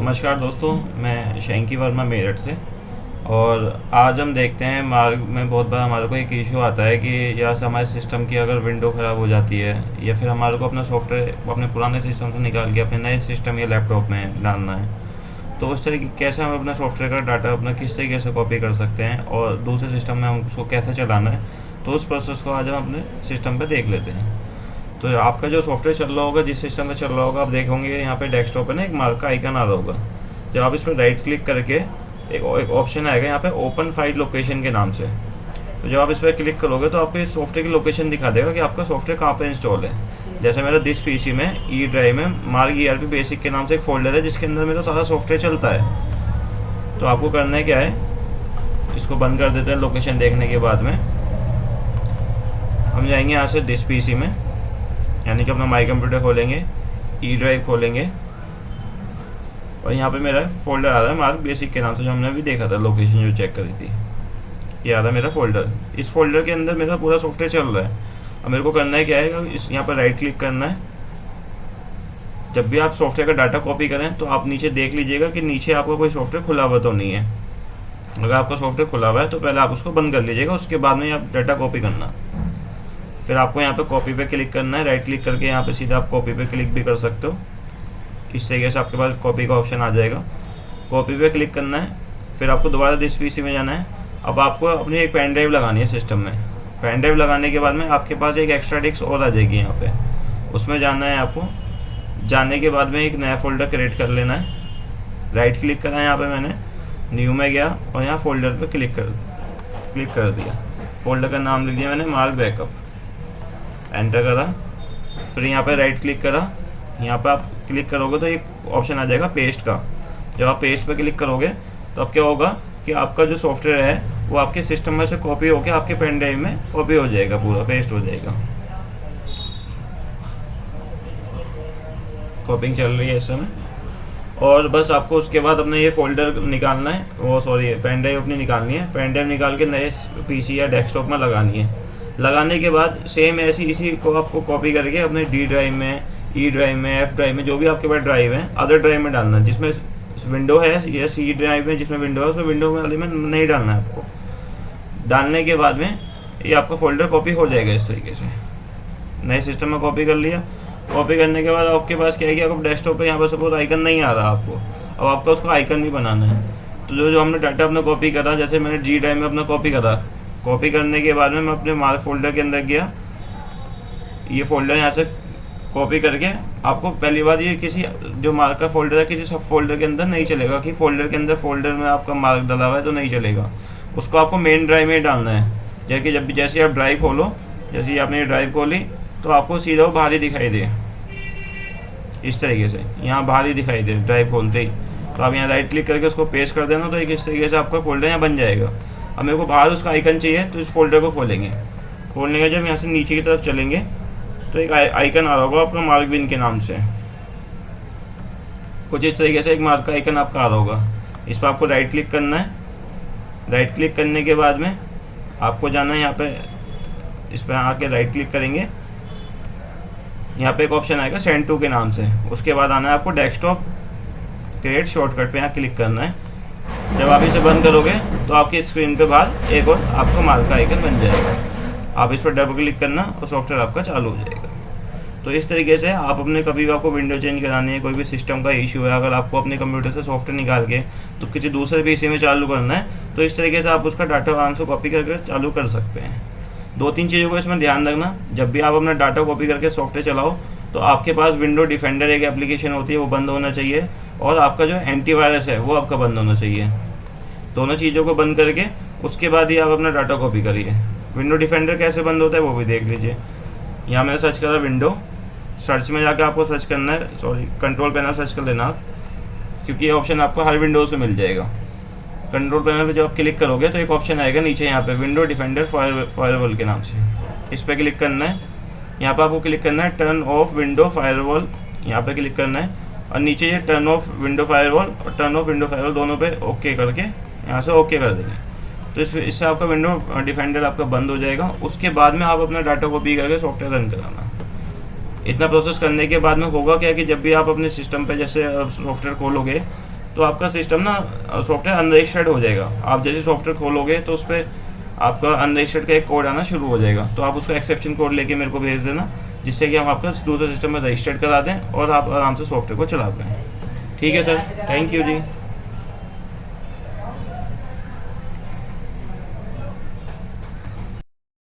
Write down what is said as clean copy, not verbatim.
नमस्कार दोस्तों, मैं शैंकी वर्मा मेरठ से। और आज हम देखते हैं मार्ग में बहुत बार हमारे को एक इशू आता है कि या से हमारे सिस्टम की अगर विंडो ख़राब हो जाती है या फिर हमारे को अपना सॉफ्टवेयर अपने पुराने सिस्टम से निकाल के अपने नए सिस्टम या लैपटॉप में डालना है। तो उस तरीके कैसे हम अपना सॉफ्टवेयर का डाटा अपना किस तरीके से कॉपी कर सकते हैं और दूसरे सिस्टम में हम उसको कैसे चलाना है, तो उस प्रोसेस को आज हम अपने सिस्टम पर देख लेते हैं। तो आपका जो सॉफ्टवेयर चल रहा होगा, जिस सिस्टम में चल रहा होगा, आप देखेंगे यहाँ पे डेस्कटॉप पे ना एक मार्क का आइकन आ रहा होगा। जब आप इस पर राइट क्लिक करके एक ऑप्शन आएगा यहाँ पे ओपन फाइल लोकेशन के नाम से। तो जब आप इस पर क्लिक करोगे तो आपको इस सॉफ्टवेयर की लोकेशन दिखा देगा कि आपका सॉफ्टवेयर कहाँ पे इंस्टॉल है। जैसे मेरा दिस पीसी में ई ड्राइव में मार्ग ERP बेसिक के नाम से एक फोल्डर है जिसके अंदर मेरा सारा सॉफ्टवेयर चलता है। तो आपको करना है क्या है, इसको बंद कर देते हैं। लोकेशन देखने के बाद में हम जाएंगे यहाँ से दिस पीसी में, यानी कि अपना माई कंप्यूटर खोलेंगे, ई ड्राइव खोलेंगे और यहाँ पे मेरा फोल्डर आ रहा है मार्क बेसिक के नाम से, जो हमने अभी देखा था लोकेशन जो चेक करी थी। ये आ रहा है मेरा फोल्डर। इस फोल्डर के अंदर मेरा पूरा सॉफ्टवेयर चल रहा है। अब मेरे को करना है क्या है, इस यहाँ पर राइट क्लिक करना है। जब भी आप सॉफ्टवेयर का डाटा कॉपी करें तो आप नीचे देख लीजिएगा कि नीचे आपका कोई सॉफ्टवेयर खुला हुआ तो नहीं है। अगर आपका सॉफ्टवेयर खुला हुआ है तो पहले आप उसको बंद कर लीजिएगा, उसके बाद में आप डाटा कॉपी करना। फिर आपको यहाँ पे कॉपी पे क्लिक करना है। राइट क्लिक करके यहाँ पे सीधा आप कॉपी पे क्लिक भी कर सकते हो। इस तरीके से आपके पास कॉपी का ऑप्शन आ जाएगा। कॉपी पे क्लिक करना है। फिर आपको दोबारा दिस पीसी में जाना है। अब आपको अपनी एक पेन ड्राइव लगानी है सिस्टम में। पेन ड्राइव लगाने के बाद में आपके पास एक एक्स्ट्रा डिस्क और आ जाएगी यहाँ पे, उसमें जाना है आपको। जाने के बाद में एक नया फोल्डर क्रिएट कर लेना है। राइट क्लिक करना है, यहाँ पे मैंने न्यू में गया और यहाँ फोल्डर पे क्लिक कर दिया। फोल्डर का नाम लिख दिया मैंने मार्क बैकअप, एंटर करा। फिर यहाँ पे राइट क्लिक करा। यहाँ पे आप क्लिक करोगे तो एक ऑप्शन आ जाएगा पेस्ट का। जब आप पेस्ट पे क्लिक करोगे तो अब क्या होगा कि आपका जो सॉफ्टवेयर है वो आपके सिस्टम में से कॉपी होकर आपके पेन ड्राइव में कॉपी हो जाएगा, पूरा पेस्ट हो जाएगा। कॉपिंग चल रही है इस समय। और बस आपको उसके बाद अपना ये फोल्डर निकालना है, वो सॉरी पेन ड्राइव अपनी निकालनी है। पेन ड्राइव निकाल के नए पीसी या डेस्कटॉप में लगानी है। लगाने के बाद सेम ऐसी इसी को आपको कॉपी करके अपने डी ड्राइव में, ई ड्राइव में, एफ ड्राइव में, जो भी आपके पास ड्राइव है, अदर ड्राइव में डालना है। जिसमें विंडो है या सी ड्राइव में जिसमें विंडो है, उसमें विंडो वाले में नहीं डालना है आपको। डालने के बाद में ये आपका फोल्डर कॉपी हो जाएगा इस तरीके से। नए सिस्टम में कॉपी कर लिया। कॉपी करने के बाद आपके पास क्या है कि आपको डेस्कटॉप पे यहाँ पर सपोज आइकन नहीं आ रहा आपको, अब आपका उसको आइकन भी बनाना है। तो जो हमने डाटा अपना कॉपी करा, जैसे मैंने जी ड्राइव में अपना कॉपी करा, कॉपी करने के बाद में मैं अपने मार्क फोल्डर के अंदर गया। ये फोल्डर यहाँ से कॉपी करके आपको पहली बात, ये किसी जो मार्क का फोल्डर है किसी सब फोल्डर के अंदर नहीं चलेगा कि फोल्डर के अंदर फोल्डर में आपका मार्क डाला हुआ है तो नहीं चलेगा। उसको आपको मेन ड्राइव में डालना है। जैसे आप ड्राइव खोलो, जैसे ही आपने ड्राइव खोली तो आपको सीधा वो बाहर ही दिखाई दे, इस तरीके से यहाँ बाहर ही दिखाई दे ड्राइव खोलते ही। तो आप यहाँ राइट क्लिक करके उसको पेस्ट कर देना, तो एक इस तरीके से आपका फोल्डर यहाँ बन जाएगा। अब मेरे को बाहर उसका आइकन चाहिए तो इस फोल्डर को खोलेंगे। खोलने के जब यहाँ से नीचे की तरफ चलेंगे तो एक आइकन आ रहा होगा आपका मार्क विन के नाम से, कुछ इस तरीके से एक मार्क का आइकन आपका आ रहा होगा। इस पर आपको राइट क्लिक करना है। राइट क्लिक करने के बाद में आपको जाना है यहाँ पे, इस पर आके राइट क्लिक करेंगे। यहाँ पे एक ऑप्शन आएगा सेंड टू के नाम से। उसके बाद आना है आपको डेस्कटॉप क्रिएट शॉर्टकट पे यहाँ क्लिक करना है। जब आप इसे बंद करोगे तो आपकी स्क्रीन पे बाहर एक और आपका मार्क का आइकन बन जाएगा। आप इस पर डबल क्लिक करना और सॉफ्टवेयर आपका चालू हो जाएगा। तो इस तरीके से आप अपने कभी भी आपको विंडो चेंज करानी है, कोई भी सिस्टम का इशू है, अगर आपको अपने कंप्यूटर से सॉफ्टवेयर निकाल के तो किसी दूसरे पीसी में चालू करना है, तो इस तरीके से आप उसका डाटा आराम से कॉपी करके चालू कर सकते हैं। 2-3 चीज़ों को इसमें ध्यान रखना। जब भी आप अपना डाटा कॉपी करके सॉफ्टवेयर चलाओ तो आपके पास विंडो डिफेंडर एक एप्लीकेशन होती है, वो बंद होना चाहिए, और आपका जो एंटीवायरस है वो आपका बंद होना चाहिए। दोनों चीज़ों को बंद करके उसके बाद ही आप अपना डाटा कॉपी करिए। विंडो डिफेंडर कैसे बंद होता है वो भी देख लीजिए। यहाँ मैंने सर्च करा विंडो, सर्च में जाकर आपको सर्च करना है, सॉरी कंट्रोल पैनल सर्च कर लेना आप, क्योंकि ये ऑप्शन आपको हर विंडोज़ में मिल जाएगा। कंट्रोल पैनल पे जब आप क्लिक करोगे तो एक ऑप्शन आएगा नीचे यहाँ पे विंडो डिफेंडर फायरवॉल के नाम से। इस पर क्लिक करना है। यहाँ पर आपको क्लिक करना है टर्न ऑफ विंडो फायरवॉल, यहाँ पे क्लिक करना है और नीचे ये टर्न ऑफ विंडो फायरवॉल और टर्न ऑफ विंडो फायरवॉल दोनों पे ओके करके यहाँ से ओके कर देंगे। तो इससे आपका विंडो डिफेंडर आपका बंद हो जाएगा। उसके बाद में आप अपना डाटा कॉपी करके सॉफ्टवेयर रन कराना। इतना प्रोसेस करने के बाद में होगा क्या कि जब भी आप अपने सिस्टम पे जैसे सॉफ्टवेयर खोलोगे तो आपका सिस्टम ना सॉफ्टवेयर अनरजिस्टर्ड हो जाएगा। आप जैसे सॉफ्टवेयर खोलोगे तो उस पर आपका अनरजिस्टर्ड का एक कोड आना शुरू हो जाएगा, तो आप उसका एक्सेप्शन कोड लेके मेरे को भेज देना, जिससे कि हम आपका दूसरे सिस्टम में रजिस्टर्ड करा दें और आप आराम से सॉफ्टवेयर को चला पाएँ। ठीक है सर, थैंक यू जी।